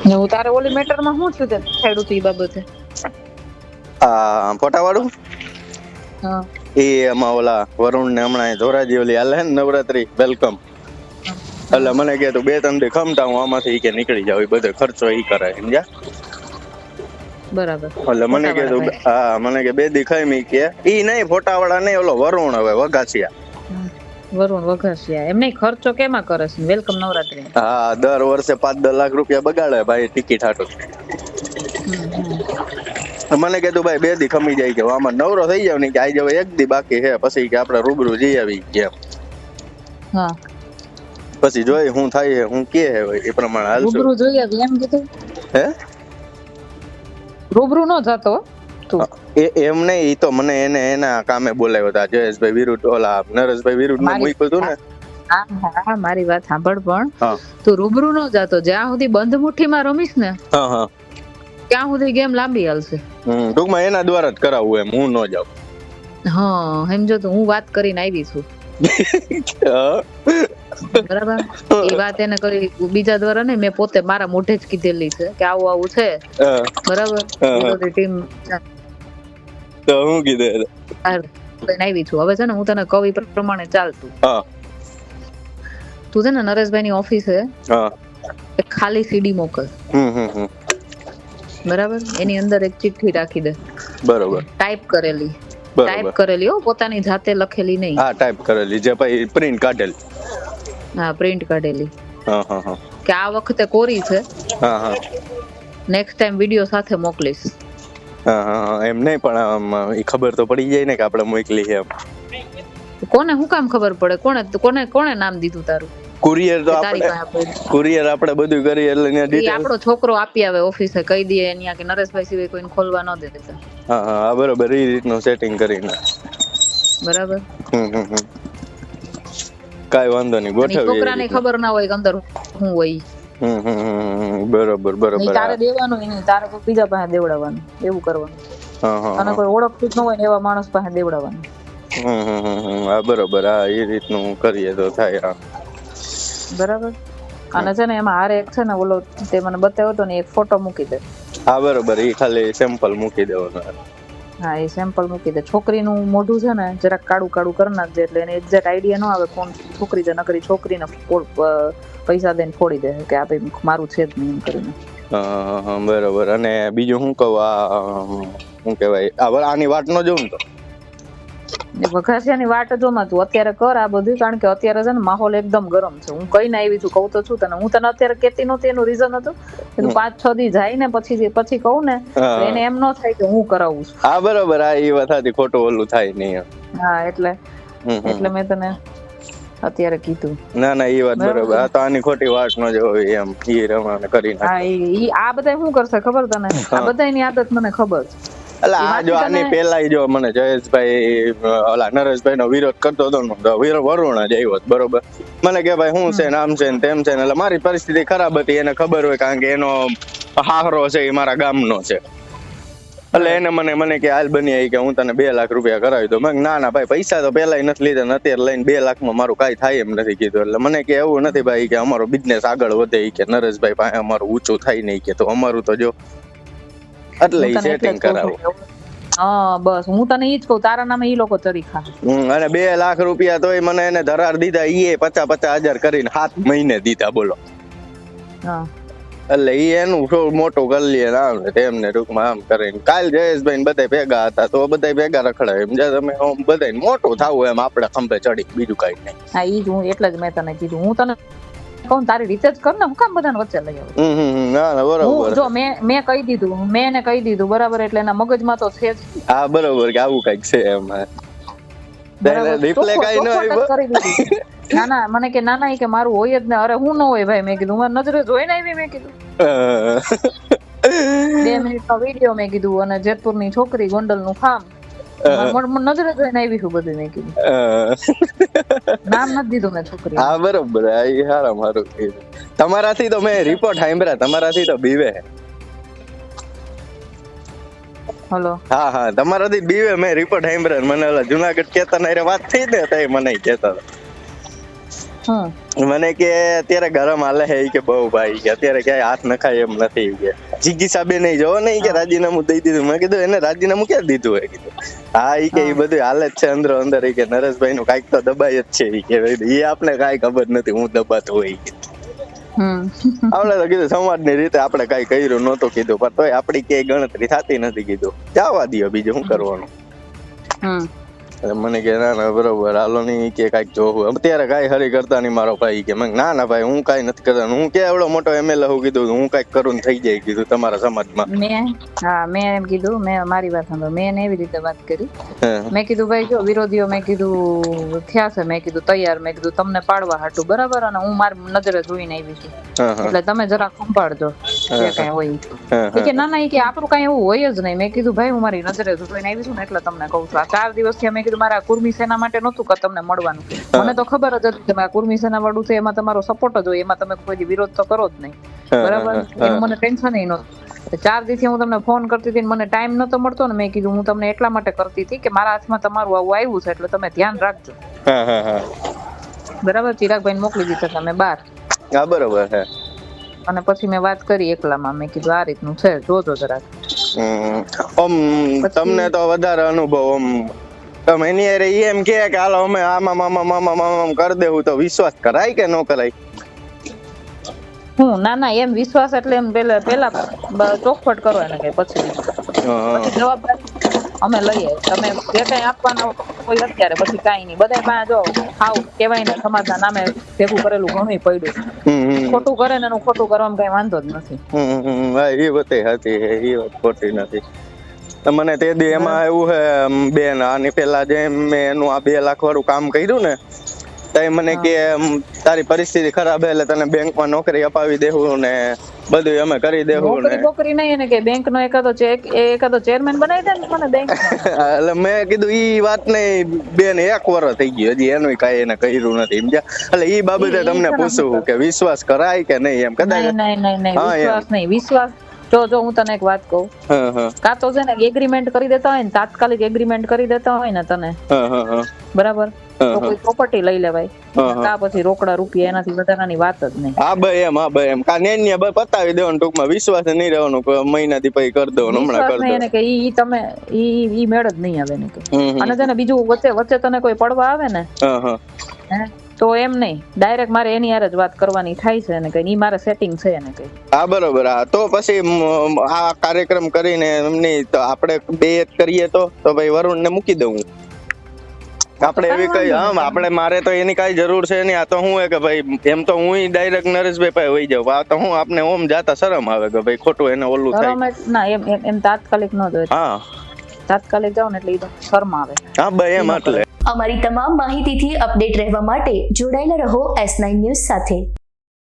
ને હું તારે ઓલી મેટરમાં શું થયું તે છેડું તું ઈ બાબતે? ફોટા વાળું હા એ એમાં ઓલા વરુણ ને હમણાં ધોરાજી ઓલી હાલે ને નવરાત્રી વેલકમ, એટલે મને કે તું 2-3 દી ખમતા હું આમાંથી કે નીકળી જાવ, એ બધો ખર્ચો ઈ કરે સમજ્યા. બરાબર. એટલે મને કે તું મને કે 2 દી ખાઈ મી કે ઈ નહીં ફોટા વાળા નહીં, ઓલો વરુણ હવે વગાસિયા. વરુણ વઘાસિયા એમ નહીં, ખર્ચો કેમાં કરે છે વેલકમ નવરાત્રી? હા, દર વર્ષે 5-10 લાખ રૂપિયા બગાડે ભાઈ ટિકિટ હાટો. મને કીધું ભાઈ 2 દી ખમી જાય કે આમાં નવરો થઈ જાવ ને કે આઈ જાવ 1 દી બાકી છે, પછી કે આપણે રૂબરૂ જઈ આવી કે. હા પછી જોઈ હું થાય છે હું કે એ પ્રમાણે હાલશું. રૂબરૂ જોઈ આવી એમ કીધું? હે રૂબરૂ નો જતો તું? એમ નહીં, ઈ તો મને એના કામે બોલાવ્યો હતા જયેશભાઈ વિરુદ્ધ, ઓલા નરેશભાઈ વિરુદ્ધ ને મૂક્યું હતું ને. હા મારી વાત સાંભળ, પણ તું રૂબરૂ નો જાતો, જ્યાં સુધી બંધ મુઠ્ઠીમાં રમીશ ને ત્યાં સુધી ગેમ લાંબી હાલશે. ટૂંકમાં એના દ્વારા જ કરાવવું એમ, હું ન જાઉં. હા સમજો તો હું વાત કરીને આવી છું બરાબર. એ વાત એને કરી બીજા દ્વારા નહીં, મેં પોતે મારા મોઢે જ કીધેલી છે કે આવું આવું છે બરાબર. ટીમ તો હું કીધું આવી છું હવે છે ને, હું તને કવિ પ્રમાણે ચાલતું. તું છે ને નરેશભાઈ ની ઓફિસે ખાલી સીડી મોકલ બરાબર, એની અંદર એક ચિઠ્ઠી રાખી દે બરોબર, ટાઈપ કરેલી હો, પોતાની જાતે લખેલી નહીં. હા ટાઈપ કરેલી, જે પછી પ્રિન્ટ કાઢેલી. હા પ્રિન્ટ કાઢેલી કે આ વખતે કોરી છે, નેક્સ્ટ ટાઈમ વિડિયો સાથે મોકલીશ. એમ નહીં પણ એ ખબર તો પડી જાય ને કે આપણે મોકલી છે એમ. કોને શું કામ ખબર પડે? કોને નામ દીધું તારું? કુરિયર તો કુરિયર આપણે બધું કરી એટલે આપણો છોકરો આપી આવે ઓફિસે, કહી દે અહીંયા કે નરેશભાઈ સિવાય કોઈને ખોલવા ન દેતા. હા બરોબર, એ રીતનું સેટિંગ કરીને બરાબર. કાઈ વાંધો નહીં, ગોઠવીએ. છોકરાને ખબર ના હોય કે અંદર શું હોય. બરોબર. તારે દેવાનું નહીં, તારે કોઈ બીજા પાસે દેવડાવવાનું, એવું કરવાનું. અને કોઈ ઓળખતું જ ન હોય ને એવા માણસ પાસે દેવડાવવાનું. હા બરોબર, હા એ રીતનું કરીએ તો થાય. બરાબર. અને છે ને એમાં હારે એક છે ને ઓલો તે મને બતાવ્યો હતો ને, એક ફોટો મૂકી દે. હા બરોબર, એ ખાલી સેમ્પલ મૂકી દેવાનું. હા એ સેમ્પલ મૂકી દે. છોકરીનું મોઢું છે ને જરાક કાળું કરી નાખજે, એટલે એને એક્ઝેક્ટ આઈડિયા ન આવે કોણ છોકરી છે. નકરી છોકરીને પૈસા દઈને ફોડી દે કે આ ભાઈ મારું છે જ નહીં એમ કરીને. બરોબર. અને બીજું શું કહું, શું કહેવાય, આની વાટ ન જોઉં તો વઘાસિયાની વાટ જોમાં તું અત્યારે કર આ બધું, કારણ કે અત્યારે છે ને માહોલ એકદમ ગરમ છે. હું કઈ ના આવી છું, કહું તો છું તને. હું તને અત્યારે કેતી નહોતી, એનું રીઝન હતું કે તું 5-6 દી જાય ને પછી કહું ને એને એમ ન થાય કે હું કરાવું છું. હા બરોબર, આ એ વાત ખોટું ઓલું થાય નહીં. હા એટલે મેં તને અત્યારે કીધું. ના એ વાત બરોબર. આ તો આની ખોટી વાત ન જોવી એમ, ઈ રમાને કરી નાખે. હા ઈ આ બધા શું કરશે ખબર તને? આ બધાની આદત મને ખબર છે. એટલે આ જો આની પેલા જો મને જયેશભાઈ ઓલા નરેશભાઈ નો વિરોધ કરતો હતો ને, વરુણ જ આવ્યો બરોબર. મને કે ભાઈ શું છે ને આમ છે ને તેમ છે ને, એટલે મારી પરિસ્થિતિ ખરાબ હતી, એને ખબર હોય કારણ કે એનો હાહરો છે એ મારા ગામનો છે. એટલે એને મને કે હાલ બની કે હું તને 2 લાખ રૂપિયા કરાવી દઉં. મેં ના ભાઈ, પૈસા તો પેલા નથી લીધા ને અત્યારે લઈને 2 લાખમાં મારું કાંઈ થાય એમ નથી કીધું. એટલે મને કે એવું નથી ભાઈ કે અમારો બિઝનેસ આગળ વધે કે નરેશભાઈ પાસે અમારું ઊંચું થાય નહીં કે, તો અમારું તો જો એટલે સેટિંગ કરાવો. હા બસ હું તને ઈ જ કહું, તારા નામે ઈ લોકો ચરી ખા. અને 2 લાખ રૂપિયા તોય મને એને ધરાર દીધા, ઈ 50,000 કરીને 7 મહિને દીધા બોલો. એટલે ઈ એનું મોટું કરી લે આમ તેમને ટૂંકમાં આમ કરીને. કાલ જયેશભાઈ બધા ભેગા હતા તો બધા ભેગા રખડાય એમ, તમે બધા મોટું થાવું એમ આપણે ખંભે ચડી, બીજું કઈ નહીં. હા ઈ જ હું એટલે જ મેં તને કીધું, હું તને કહું તારી રીતે જ કર ને, હું કામ બધાને વચ્ચે લઈ આવું. બરોબર. જો મેં કહી દીધું, મેં એને કહી દીધું બરાબર, એટલે એના મગજમાં તો છે જ. હા બરોબર કે આવું કઈક છે એમ. રિપ્લે કઈ ન આવ્યો. ના મને કે ના કે મારું હોય જ ને. અરે હું ન હોય ભાઈ, મેં કીધું મારી નજરે જોઈને આવી. મેં કીધું 2 મિનિટનો વિડીયો મેં કીધું, અને જેતપુરની છોકરી, ગોંડલનું ફાર્મ, નજરે જોઈને આવી છું બધું. મેં કીધું નામ નથી દીધું મેં છોકરી. હા બરોબર, હારા મારું તમારાથી તો મેં રિપોર્ટ સાંભળ્યા, તમારાથી તો બીવે. હેલો. હા તમારાથી બીવે, મેં રિપોર્ટ સાંભળ્યા. મને ઓલા જુનાગઢ કેતન હારે વાત થઈ ને તઈ મને કહેતા હતા. મને કે અત્યારે ગરમ હાલે છે કે બહુ ભાઈ કે અત્યારે ક્યાંય હાથ નખાય એમ નથી કે જીગી સાબે નહીં જોવો ને કે રાજીનામું દઈ દીધું. મેં કીધું એને રાજીનામું ક્યાં દીધું હોય કીધું. હા ઈ કે ઈ બધું હાલે જ છે અંદરો અંદર ઈ કે નરેશભાઈ નું કાંઈક તો દબાય જ છે ઈ કે ઈ આપણે કાંઈ ખબર નથી હું દબાતો હોય કે આપણે તો કીધું સમાજની રીતે આપણે કાંઈ કર્યું નહોતું કીધું પણ તોય આપડી ક્યાંય ગણતરી થતી નથી કીધું જવા દો બીજું શું કરવાનું. મને કે ના ના બરોબર હાલો નહીં કે કાંઈક જોવું અત્યારે કાંઈ હરી કરતા નહીં મારો ભાઈ કે ના ભાઈ હું કાંઈ નથી કરવાનું હું કે એવડો મોટો MLA હું કીધું હું કાંઈક કરું ને થઈ જાય કીધું તમારા સમાજમાં. મેં એમ કીધું મેં મારી વાત સાંભળો મેં એવી રીતે વાત કરી મેં કીધું ભાઈ જો વિરોધીઓ મેં કીધું થયા છે મેં કીધું તૈયાર મેં કીધું તમને પાડવા હાટું બરાબર અને હું મારી નજરે જોઈને આવી છું એટલે તમે જરા સંભાળજો જે કઈ હોય કે ના કે આપણું કઈ એવું હોય જ નહીં. મેં કીધું ભાઈ હું મારી નજરે જોઈને આવી છું ને એટલે તમને કહું છું આ 4 દિવસથી મેં કીધું મારા કુર્મી સેના માટે નહોતું કે તમને મળવાનું મને તો ખબર જ હતી કે કુર્મી સેના વાળું છે એમાં તમારો સપોર્ટ જ હોય એમાં તમે કોઈ વિરોધ તો કરો જ નહીં બરાબર એનું મને ટેન્શન નહોતું. 4 દિવસથી હું તમને ફોન કરતી હતી મને ટાઈમ નતો મળતો ને મેં કીધું હું તમને એટલા માટે કરતી હતી કે મારા હાથમાં તમારું આવું આવ્યું છે એટલે તમે ધ્યાન રાખજો બરાબર. ચિરાગભાઈ મોકલી દીધા તમે બહાર બરોબર છે અને પછી મેં વાત કરી એકલામાં મેં કીધું આ રીતનું છે જોજો જરાક. તમને તો વધારે અનુભવ તમે એની અરે એમ કે હાલો અમે આમાં મામા કરી દેવું તો વિશ્વાસ કરાય કે ન કરાય? ના એમ વિશ્વાસ એટલે એમ પેલા ચોખવટ કરો એને કે પછી જવાબદારી અમે લઈએ તમે જે કઈ આપવાના કોઈ અત્યારે પછી કઈ નહીં બધા પાસે જો હાવ કેવાય ને સમાજના નામે ભેગું કરેલું ઘણું પડ્યું ખોટું કરે ને એનું ખોટું કરવામાં કઈ વાંધો જ નથી. એ વાત હતી એ વાત ખોટી નથી. મને તે દી એમાં એવું છે બેન આની પેલા જે મેં એનું આ 2 લાખ વાળું કામ કર્યું ને તો મને કે તારી પરિસ્થિતિ ખરાબ એટલે તને બેંકમાં નોકરી અપાવી દેવું ને બધું અમે કરી દેવું ને નોકરી નહીં એને કે બેંક નો એકાદો ચેરમેન બનાવી દે ને મને બેંક એટલે મેં કીધું ઈ વાત નહીં બેન 1 વર્ષ થઈ ગયું હજી એનું કાંઈ એને કર્યું નથી સમજ્યા એટલે ઈ બાબતે તમને પૂછું કે વિશ્વાસ કરાય કે નહીં એમ કદાચ વિશ્વાસ નહીં વિશ્વાસ જો હું તને એક વાત કહું કાં તો છે ને એગ્રીમેન્ટ કરી દેતા હોય ને તાત્કાલિક એગ્રીમેન્ટ કરી દેતા હોય ને તને બરાબર તો કોઈ પ્રોપર્ટી લઈ લેવાય કા પછી રોકડા રૂપિયા એનાથી વધારાની વાત જ નહીં. હા ભાઈ એમ કા નેન્ય પતાવી દેવાનું ટૂંકમાં વિશ્વાસ નહીં રહેવાનું મહિનાથી પછી કરી દેવાનું હમણાં કરી દો એને કે ઈ તમે ઈ મેળ જ નહીં આવે ને કે અને તને બીજું વચ્ચે તને કોઈ પડવા આવે ને તો એમ નહીં ડાયરેક્ટ મારે એની હારે જ વાત કરવાની થાય છે ને કઈ ઈ મારે સેટિંગ છે ને કઈ. હા બરોબર. હા તો પછી આ કાર્યક્રમ કરીને એમની તો આપણે 2 જ કરીએ તો ભાઈ વરુણ ને મૂકી દઉં આપણે એવી કઈ આપણે મારે તો એની કઈ જરૂર છે નહીં. આ તો હું કે ભાઈ એમ તો હું ડાયરેક્ટ નરેશભાઈ પાસે વહી જાઉં આ તો હું આપને ઓમ જાતા શરમ આવે કે ભાઈ ખોટું એને ઓલું થાય ના એમ તાત્કાલિક ન જોઈએ. હા તાત્કાલિક જાવ ને એટલે ઈ તો શરમ આવે. હા ભાઈ એમ એટલે અમારી તમામ માહિતીથી અપડેટ રહેવા માટે જોડાયેલા રહો S9 ન્યૂઝ સાથે.